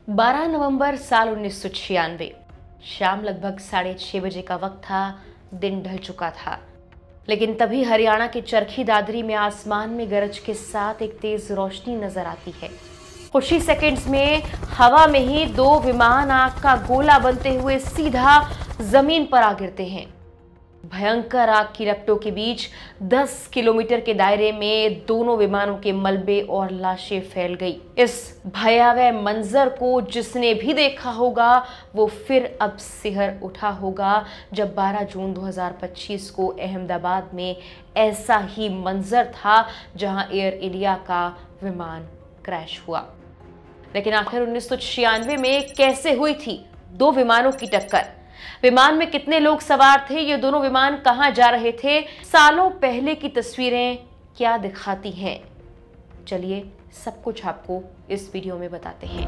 12 नवंबर साल 1996 शाम लगभग 6:30 बजे का वक्त था। दिन ढल चुका था, लेकिन तभी हरियाणा के चरखी दादरी में आसमान में गरज के साथ एक तेज रोशनी नजर आती है। कुछ ही सेकंड्स में हवा में ही दो विमान आग का गोला बनते हुए सीधा जमीन पर आ गिरते हैं। भयंकर आग की रपटों के बीच 10 किलोमीटर के दायरे में दोनों विमानों के मलबे और लाशें फैल गई। इस भयावह मंजर को जिसने भी देखा होगा वो फिर अब सिहर उठा होगा, जब 12 जून 2025 को अहमदाबाद में ऐसा ही मंजर था जहां एयर इंडिया का विमान क्रैश हुआ। लेकिन आखिर 1996 में कैसे हुई थी दो विमानों की टक्कर? विमान में कितने लोग सवार थे? ये दोनों विमान कहां जा रहे थे? सालों पहले की तस्वीरें क्या दिखाती हैं? चलिए सब कुछ आपको इस वीडियो में बताते हैं।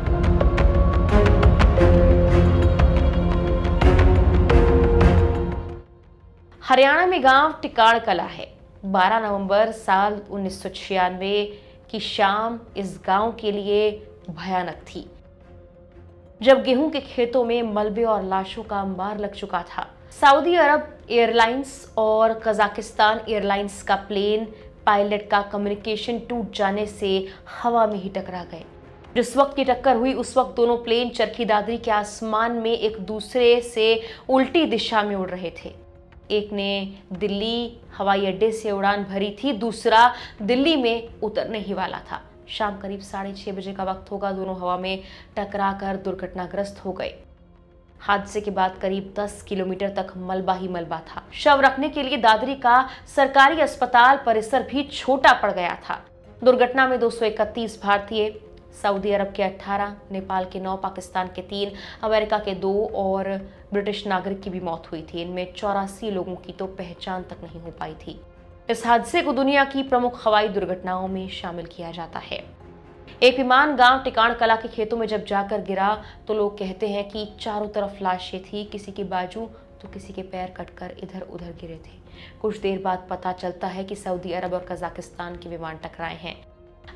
हरियाणा में गांव टिकाण कला है। 12 नवंबर साल 1996 की शाम इस गांव के लिए भयानक थी, जब गेहूं के खेतों में मलबे और लाशों का अंबार लग चुका था। सऊदी अरब एयरलाइंस और कजाकिस्तान एयरलाइंस का प्लेन पायलट का कम्युनिकेशन टूट जाने से हवा में ही टकरा गए। जिस वक्त की टक्कर हुई उस वक्त दोनों प्लेन चरखी दादरी के आसमान में एक दूसरे से उल्टी दिशा में उड़ रहे थे। एक ने दिल्ली हवाई अड्डे से उड़ान भरी थी, दूसरा दिल्ली में उतरने ही वाला था। शाम करीब 6:30 बजे का वक्त होगा। दोनों हवा में टकराकर दुर्घटनाग्रस्त हो गए। हादसे के बाद करीब 10 किलोमीटर तक मलबा ही मलबा था। शव रखने के लिए दादरी का सरकारी अस्पताल परिसर भी छोटा पड़ गया था। दुर्घटना में 231 भारतीय, सऊदी अरब के 18, नेपाल के 9, पाकिस्तान के 3, अमेरिका के 2 और ब्रिटिश नागरिक की भी मौत हुई थी। इनमें 84 लोगों की तो पहचान तक नहीं हो पाई थी। इस हादसे को दुनिया की प्रमुख हवाई दुर्घटनाओं में शामिल किया जाता है। एक विमान गांव टिकाण कला के खेतों में जब जाकर गिरा तो लोग कहते हैं कि चारों तरफ लाशें थी, किसी की बाजू तो किसी के पैर कटकर इधर उधर गिरे थे। कुछ देर बाद पता चलता है कि सऊदी अरब और कजाकिस्तान के विमान टकराए हैं।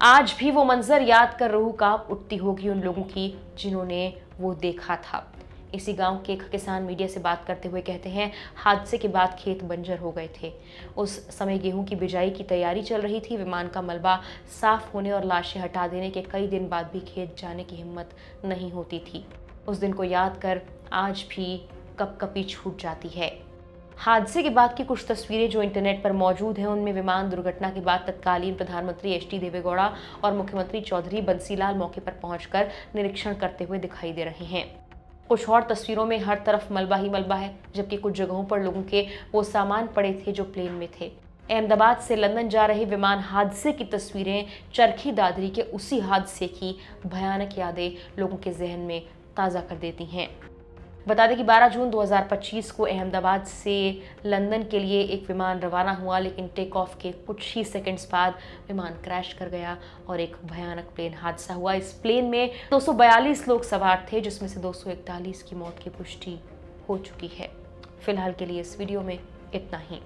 आज भी वो मंजर याद कर रूह कांप उठती होगी उन लोगों की जिन्होंने वो देखा था। इसी गांव के एक किसान मीडिया से बात करते हुए कहते हैं, हादसे के बाद खेत बंजर हो गए थे। उस समय गेहूं की बिजाई की तैयारी चल रही थी। विमान का मलबा साफ होने और लाशें हटा देने के कई दिन बाद भी खेत जाने की हिम्मत नहीं होती थी। उस दिन को याद कर आज भी कपकपी छूट जाती है। हादसे के बाद की कुछ तस्वीरें जो इंटरनेट पर मौजूद हैं, उनमें विमान दुर्घटना के बाद तत्कालीन प्रधानमंत्री एच डी देवेगौड़ा और मुख्यमंत्री चौधरी बंसीलाल मौके पर पहुंचकर निरीक्षण करते हुए दिखाई दे रहे हैं। कुछ और तस्वीरों में हर तरफ मलबा ही मलबा है, जबकि कुछ जगहों पर लोगों के वो सामान पड़े थे जो प्लेन में थे। अहमदाबाद से लंदन जा रहे विमान हादसे की तस्वीरें चरखी दादरी के उसी हादसे की भयानक यादें लोगों के जहन में ताज़ा कर देती हैं। बता दें कि 12 जून 2025 को अहमदाबाद से लंदन के लिए एक विमान रवाना हुआ, लेकिन टेक ऑफ के कुछ ही सेकंड्स बाद विमान क्रैश कर गया और एक भयानक प्लेन हादसा हुआ। इस प्लेन में 242 लोग सवार थे, जिसमें से 241 की मौत की पुष्टि हो चुकी है। फिलहाल के लिए इस वीडियो में इतना ही।